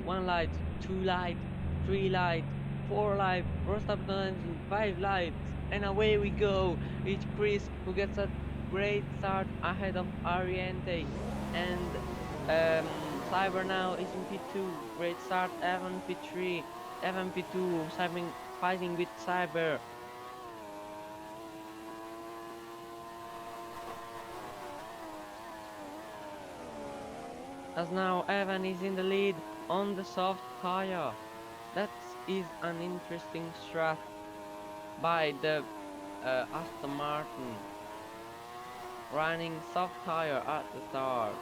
1 light, 2 light, 3 light, 4 light, burst up the engine, 5 lights, and away we go. It's Chris who gets a great start ahead of Ariente, and Cyber now is in P2. Great start, Evan P3, Evan P2, Cyber fighting with Cyber. As now Evan is in the lead on the soft tire. That is an interesting strat by the Aston Martin, running soft tire at the start.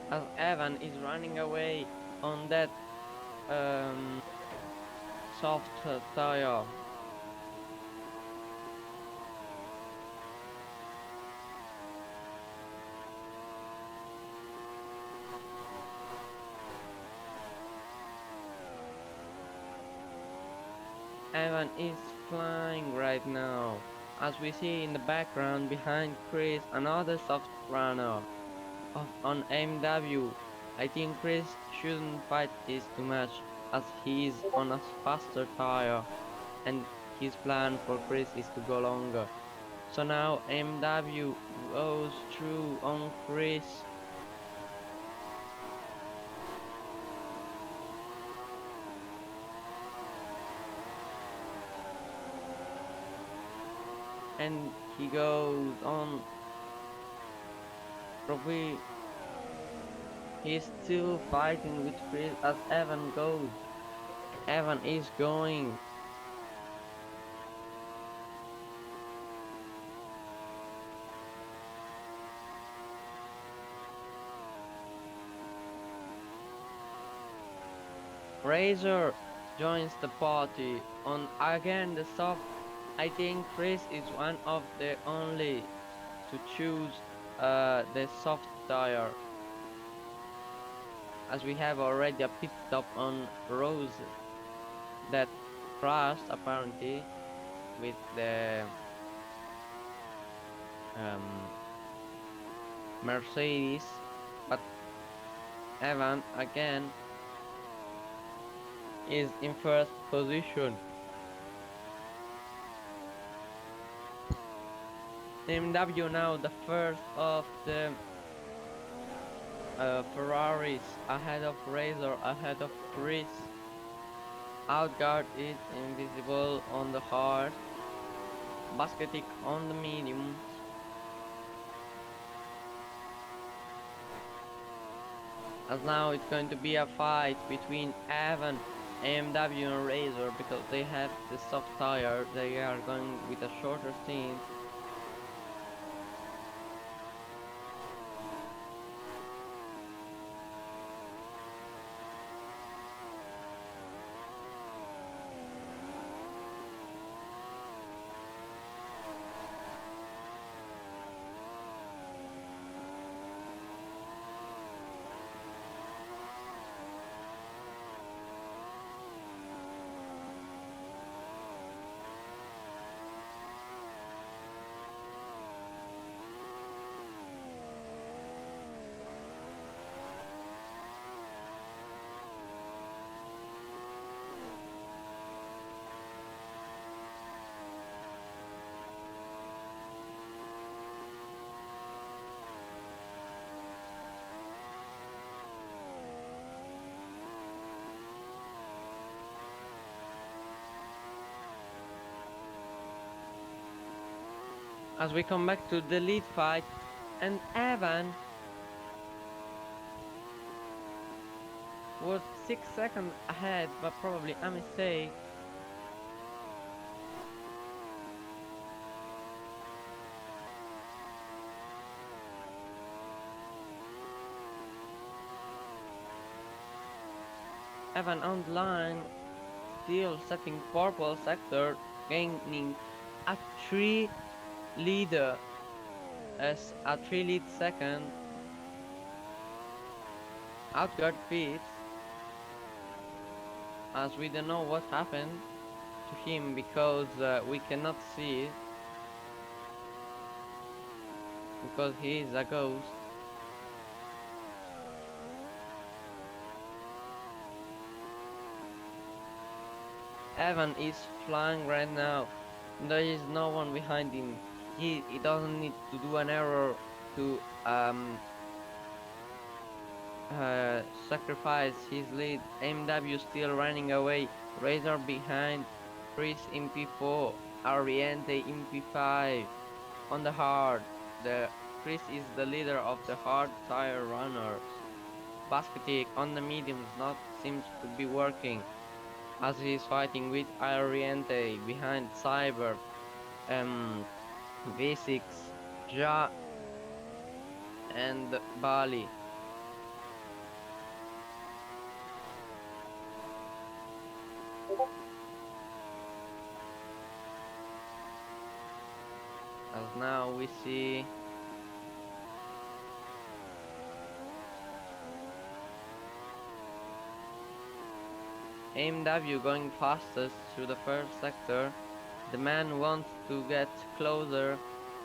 As Evan is running away on that soft tire. Evan is flying right now. As we see in the background behind Chris, another soft runner on MW. I think Chris shouldn't fight this too much as he is on a faster tire and his plan for Chris is to go longer. So now MW goes through on Chris. And he goes on. Probably he's still fighting with Chris as Evan goes. Evan is going. Razor joins the party on again the soft. I think Chris is one of the only to choose the soft tire, as we have already a pit stop on Rose that crashed apparently with the Mercedes, but Evan again is in first position. MW now the first of the Ferraris, ahead of Razor, ahead of Chris. Outguard is invisible on the hard, Basketic on the mediums. As now it's going to be a fight between Evan, AMW and Razor because they have the soft tire. They are going with a shorter stint. As we come back to the lead fight, and Evan was 6 seconds ahead, but probably a mistake. Evan on the line. still setting purple sector, gaining a 3 leader as a 3 lead second. Outguard pits as we don't know what happened to him because we cannot see it because he is a ghost. Evan is flying right now. There is no one behind him. He doesn't need to do an error to sacrifice his lead. MW still running away. Razor behind. Chris in P4. Ariente in P5. On the hard. The Chris is the leader of the hard tire runners. Basketic on the mediums not seems to be working as he is fighting with Ariente behind Cyber, V6, Ja and Bali. As now we see MW going fastest through the first sector. The man wants to get closer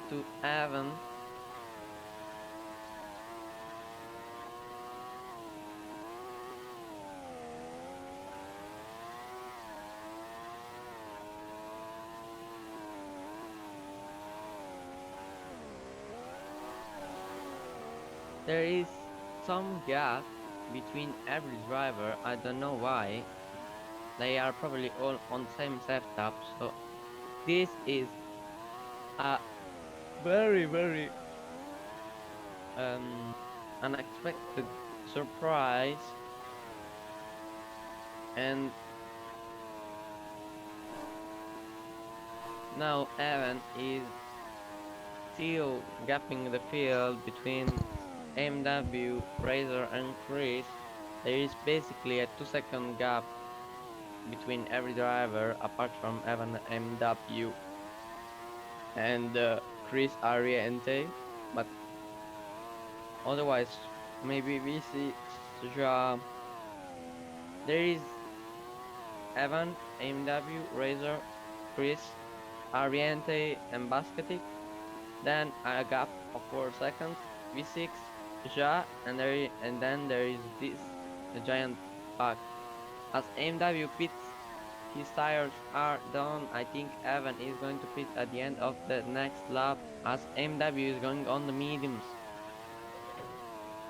to Evan. There is some gap between every driver. I don't know why. They are probably all on the same setup, so this is a very unexpected surprise. And now Evan is still gapping the field between MW, Razor and Chris. There is basically a 2-second gap between every driver apart from Evan MW and Chris Ariente, but otherwise maybe we see there is Evan, MW, Razor, Chris, Ariente and Basketic. Then a gap of 4 seconds, V6, Ja, and then there is this giant bug. As MW pits, his tires are done. I think Evan is going to pit at the end of the next lap as MW is going on the mediums.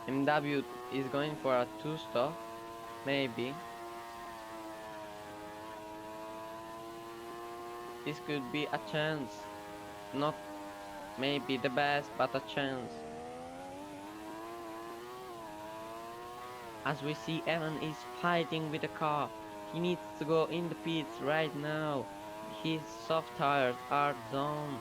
MW is going for a 2-stop, maybe. This could be a chance. Not maybe the best, but a chance. As we see Evan is fighting with the car. He needs to go in the pits right now. His soft tires are done.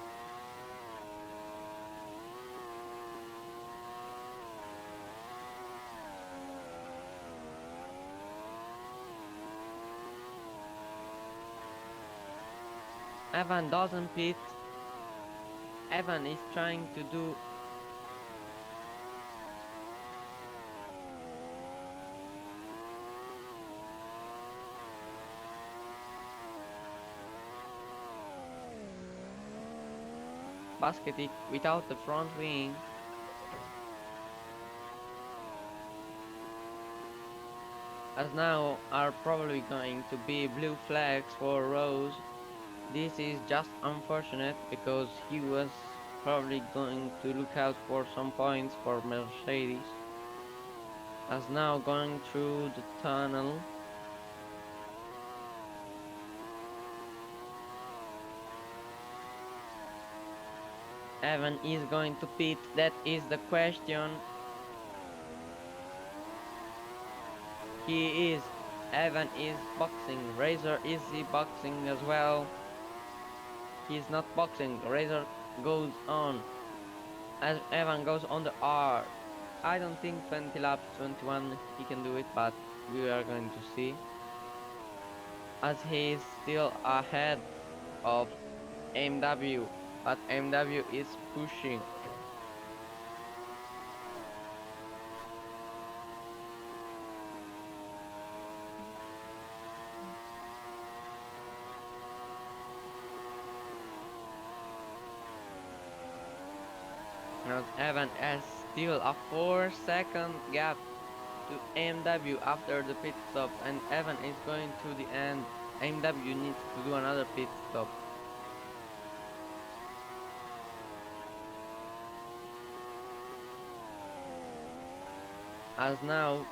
Evan doesn't pit. Evan is trying to do basketing without the front wing. As now are probably going to be blue flags for Rose. This is just unfortunate because he was probably going to look out for some points for Mercedes. As now going through the tunnel. Evan is going to pit, that is the question. He is. Evan is boxing. Razor is he boxing as well? He's not boxing. Razor goes on. As Evan goes on the R. I don't think 20 laps, 21 he can do it, but we are going to see. as he is still ahead of MW, but MW is pushing. Now Evan has still a 4-second gap to MW after the pit stop, and Evan is going to the end. MW needs to do another pit stop. As now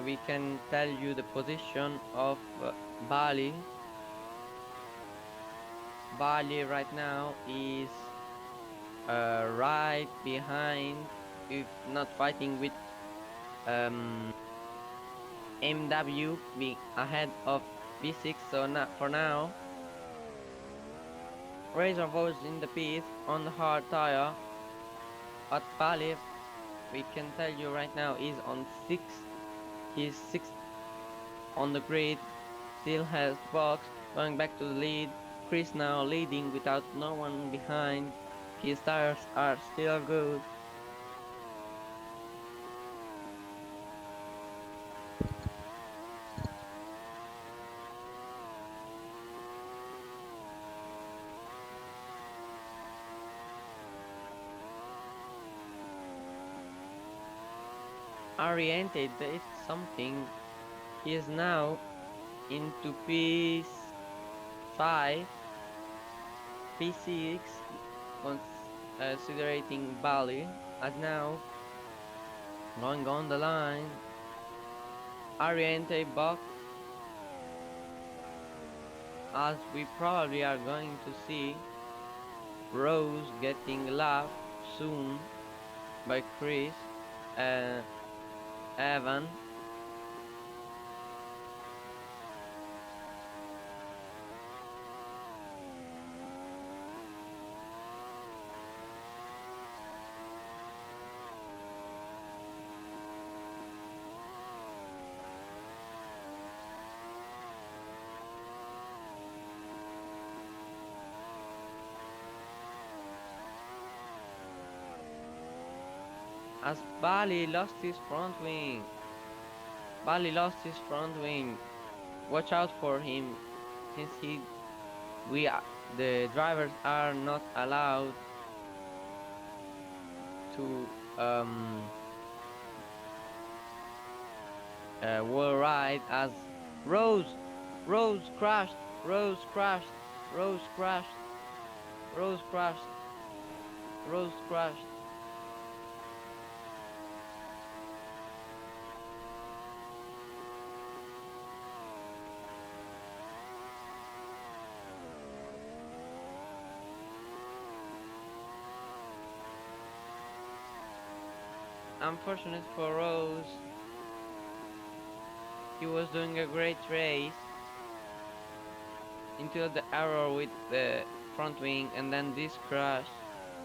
we can tell you the position of Bali. Bali right now is right behind, if not fighting with MW, being ahead of V6. So now, for now, Razor was in the pit on the hard tire, but Bali, we can tell you right now, is on 6th. He's 6th on the grid, still has the box, going back to the lead. Chris now leading without no one behind. His tires are still good. Oriented did something. He is now into P5, P6, considering Bali, as now going on the line. Oriente box, as we probably are going to see Rose getting lapped soon by Chris and Evan. As Bali lost his front wing. Bali lost his front wing. Watch out for him, since the drivers are not allowed to wall ride. As Rose Rose crashed, Rose crashed, Rose crashed, Rose crashed, Rose crashed. Unfortunate for Rose, he was doing a great race until the error with the front wing, and then this crash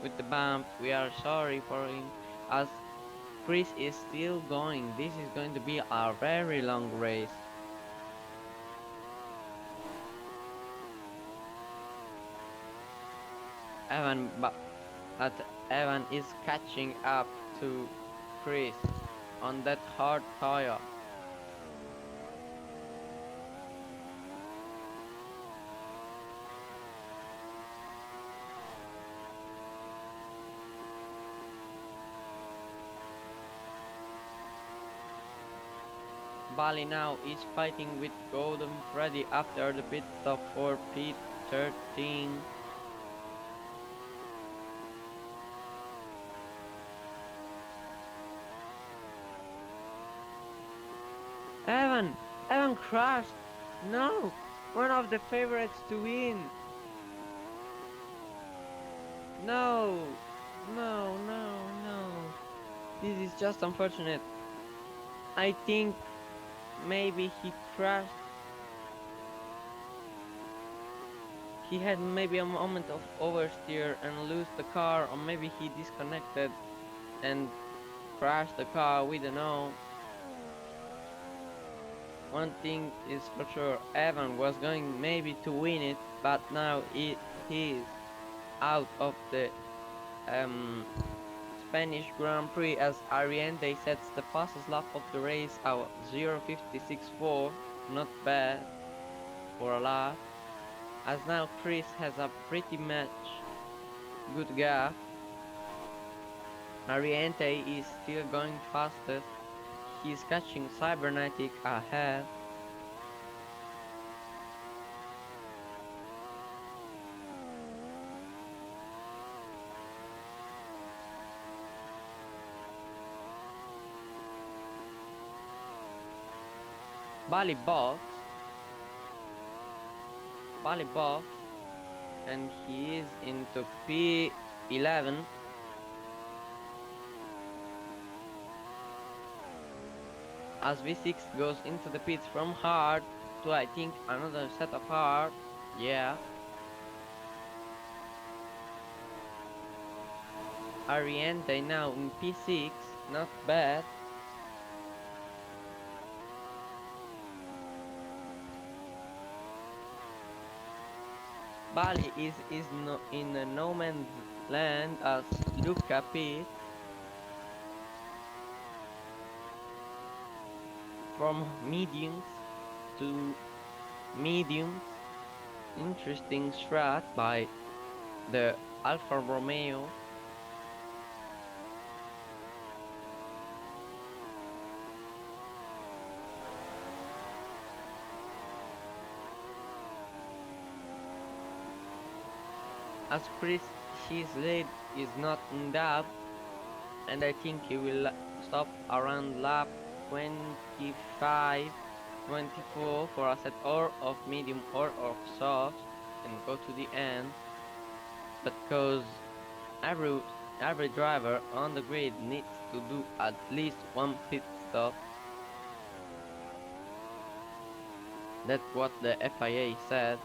with the bump. We are sorry for him, as Chris is still going. This is going to be a very long race. Evan, but Evan is catching up to Chris on that hard tire. Bali now is fighting with Golden Freddy after the pit stop for P13. Evan! Evan crashed! No! One of the favorites to win! No! No, no, no. This is just unfortunate. I think maybe he crashed. He had maybe a moment of oversteer and lose the car, or maybe he disconnected and crashed the car, we don't know. one thing is for sure, Evan was going maybe to win it, but now he is out of the um, Spanish Grand Prix as Ariente sets the fastest lap of the race at 0:56.4, not bad for a lap, as now Chris has a pretty much good gap. Ariente is still going fastest, he's catching Cybernetic ahead. Bali box, Bali box, and he is into P11. As V6 goes into the pits from hard to I think another set of hard, yeah. Ariente now in P6, not bad. Bali is no, in a no man's land as Luca pits from mediums to mediums. Interesting strat by the Alfa Romeo. As Chris, his lead is not in doubt, and I think he will stop around lap 25, 24 for a set or of medium or of soft and go to the end. But cause every every driver on the grid needs to do at least one pit stop. That's what the FIA said.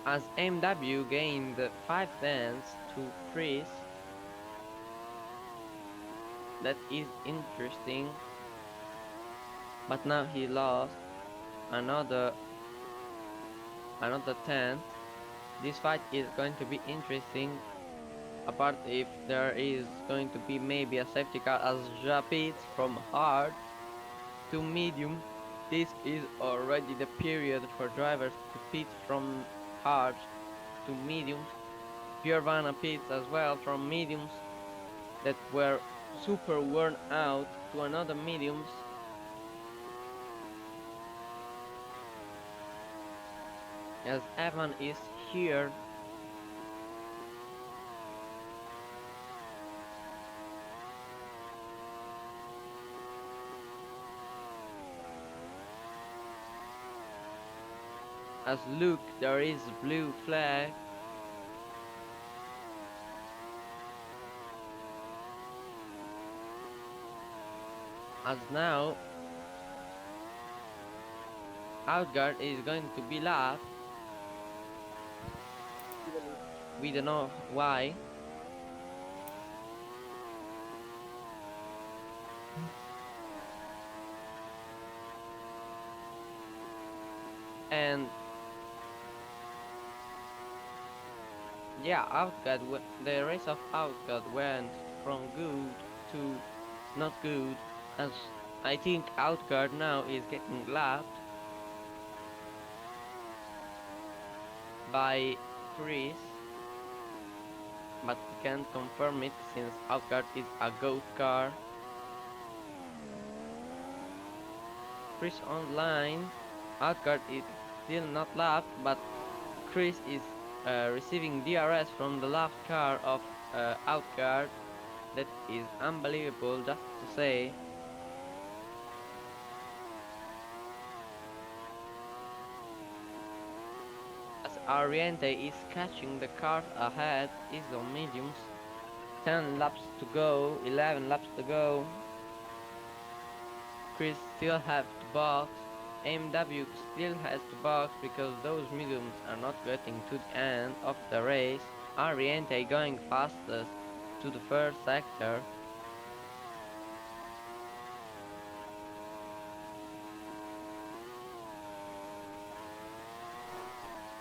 As MW gained 5 tenths to Chris, that is interesting. But now he lost another 10th. This fight is going to be interesting. Apart if there is going to be maybe a safety car as Japits from hard to medium. This is already the period for drivers to pit from hards to mediums. Piervana pits as well from mediums that were super worn out to another mediums. As Evan is here. As look, there is blue flag. As now, Outguard is going to be lapped. We don't know why. And yeah, the race of Outguard went from good to not good, as I think Outguard now is getting lapped by Chris, but we can't confirm it since Outguard is a GOAT car. Chris online, Outguard is still not lapped, but Chris is receiving DRS from the left car of Outguard. That is unbelievable, just to say. As Ariente is catching the cars ahead, is on mediums. 10 laps to go, 11 laps to go. Chris still have to box. MW still has to box because those mediums are not getting to the end of the race. Ariente going fastest to the first sector.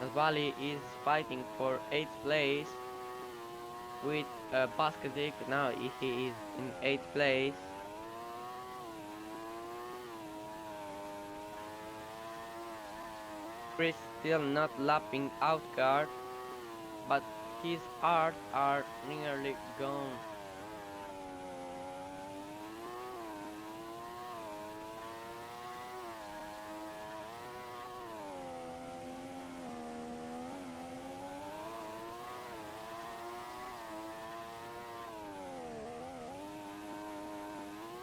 Nasbali is fighting for 8th place with Basketic. Now he is in 8th place. Chris still not lapping Outguard, but his heart are nearly gone.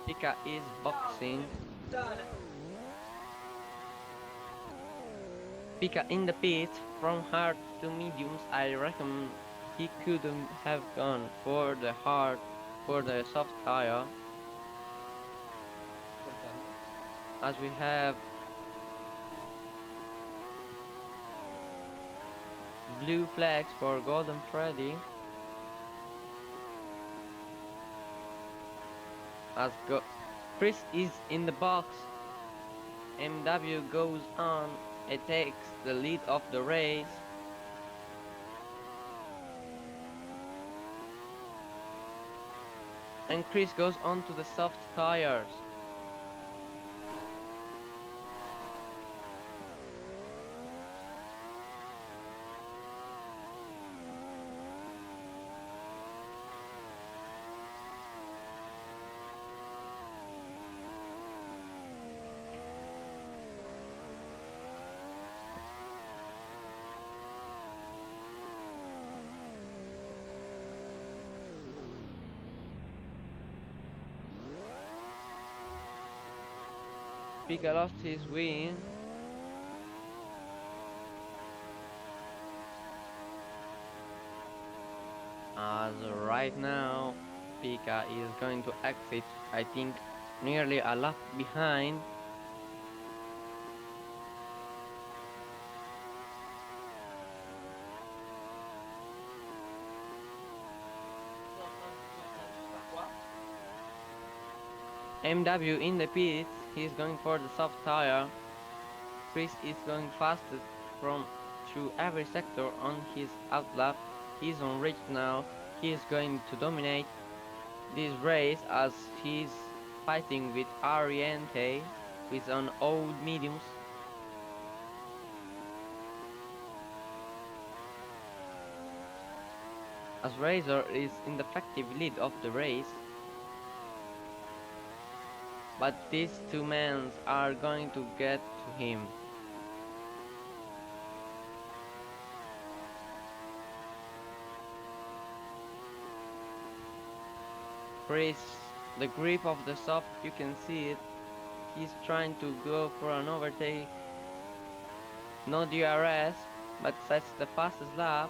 Pika is boxing. Pika in the pits from hard to mediums. I reckon he couldn't have gone for the hard, for the soft tire. As we have blue flags for Golden Freddy. Chris is in the box. MW goes on. It takes the lead of the race. And Chris goes on to the soft tires. Pika lost his win. As right now, Pika is going to exit, I think, nearly a lap behind. MW in the pits, he's going for the soft tire. Chris is going fastest from through every sector on his outlap. He's on ridge now. He is going to dominate this race as he's fighting with Ariente, who is on old mediums. As Razor is in the effective lead of the race. But these two men are going to get to him. Chris, the grip of the soft, you can see it. He's trying to go for an overtake. No DRS, but sets the fastest lap.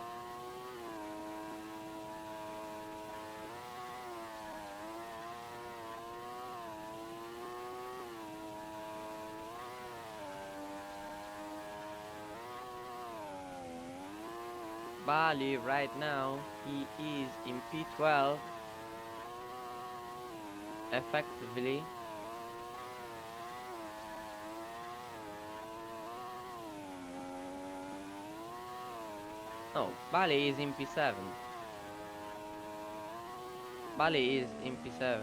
Bali right now, he is in P12 effectively. No, Bali is in P7. Bali is in P7.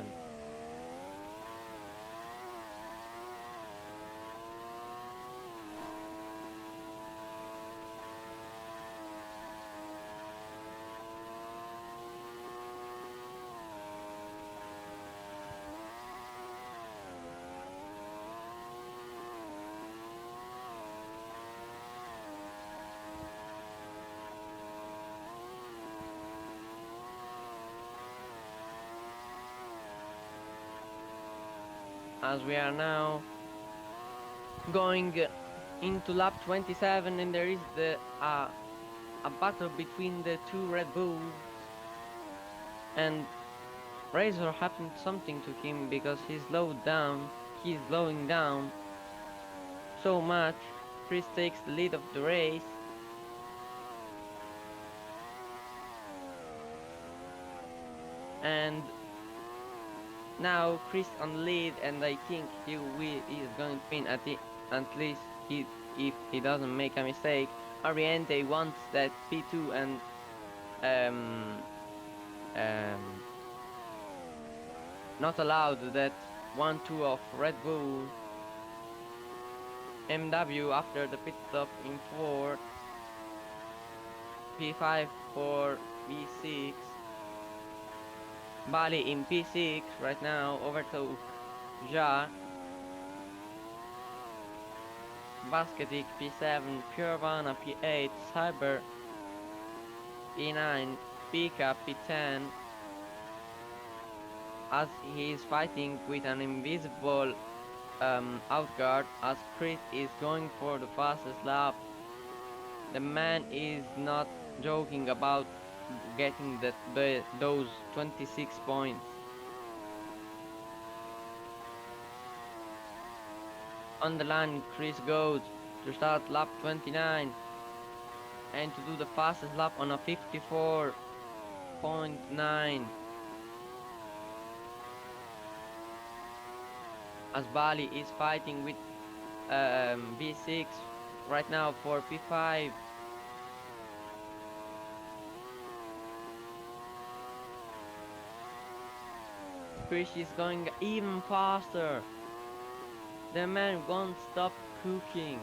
As we are now going into lap 27, and there is a battle between the two Red Bulls, and Razor happened something to him because he slowed down He's slowing down so much. Chris takes the lead of the race. And now Chris on the lead, and I think he is going to win at least if he doesn't make a mistake. Ariente wants that P2 and um um not allowed that 1-2 of Red Bull. MW after the pit stop in 4th, P5 for V6, Bali in P6 right now overtook Ja, Basketic P7, Purvana P8, Cyber P9, Pika P10, as he is fighting with an invisible outguard as Chris is going for the fastest lap. The man is not joking about getting those 26 points. On the line, Chris goes to start lap 29 and to do the fastest lap on a 54.9 as Bali is fighting with V6 right now for P5. Chris is going even faster. The man won't stop cooking.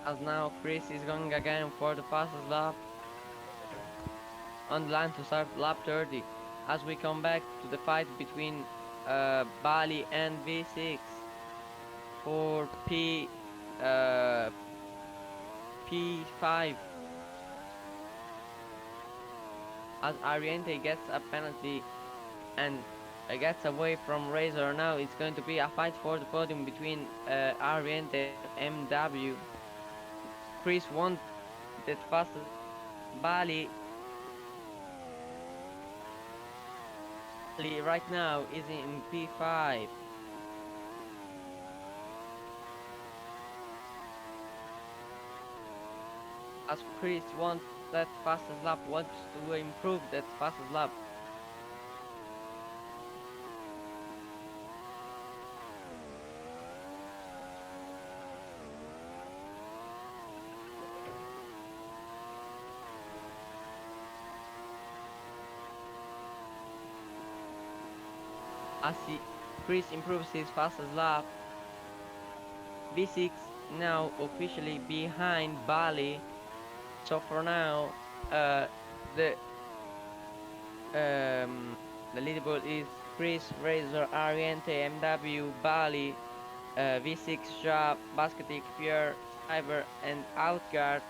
As now Chris is going again for the fastest lap on the line to start lap 30 as we come back to the fight between Bali and V6 for P5 as Ariente gets a penalty and gets away from Razor. Now it's going to be a fight for the podium between Ariente and MW. Chris won that fastest. Bali right now is in P5. As Chris wants that fastest lap, wants to improve that fastest lap. As Chris improves his fastest lap, V6 now officially behind Bali. So for now, the the leaderboard is Chris, Razor, Ariente, MW, Bali, V6, Ja, Basketic, Pierre, Cyber, and Outguard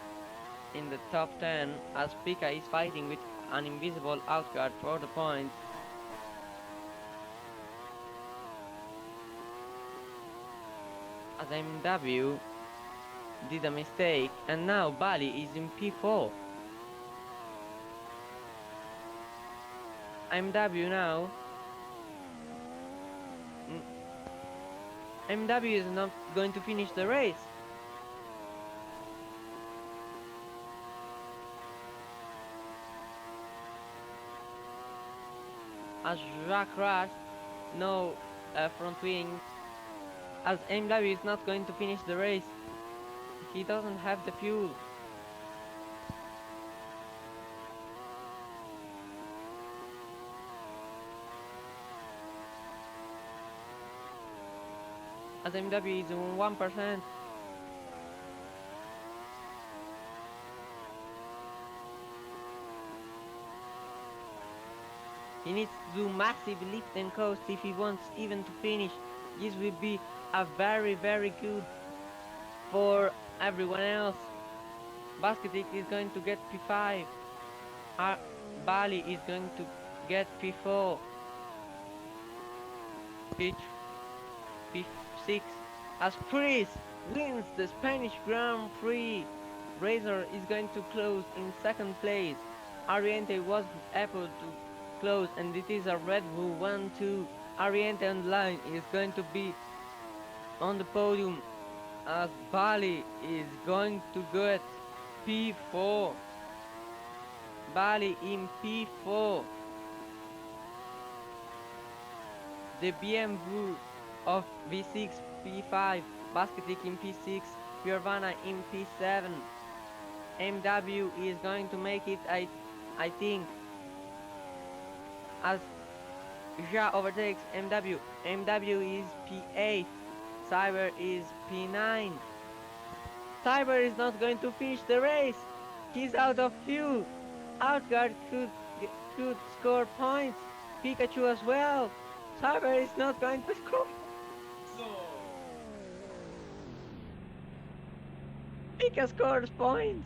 in the top 10 as Pika is fighting with an invisible Outguard for the points. As MW did a mistake and now Bali is in P4. MW now. MW is not going to finish the race. As Ja crashed, no front wing. As MW is not going to finish the race. He doesn't have the fuel. As MW is on 1%. He needs to do massive lift and coast if he wants even to finish. This will be a very good for everyone else. Basketic is going to get P5. Bali is going to get P4. Pitch. P6 as Chris wins the Spanish Grand Prix. Razor is going to close in second place. Ariente was able to close, and it is a Red Bull 1-2. Ariente on the line is going to be on the podium as Bali is going to get P4. Bali in P4. The BMW of V6 P5, Basketic in P6, Piervana in P7. MW is going to make it, I think, as Ja overtakes MW. MW is P8. Cyber is P9. Cyber is not going to finish the race. He's out of fuel. Outguard could score points. Pikachu as well. Cyber is not going to score. Pika scores points.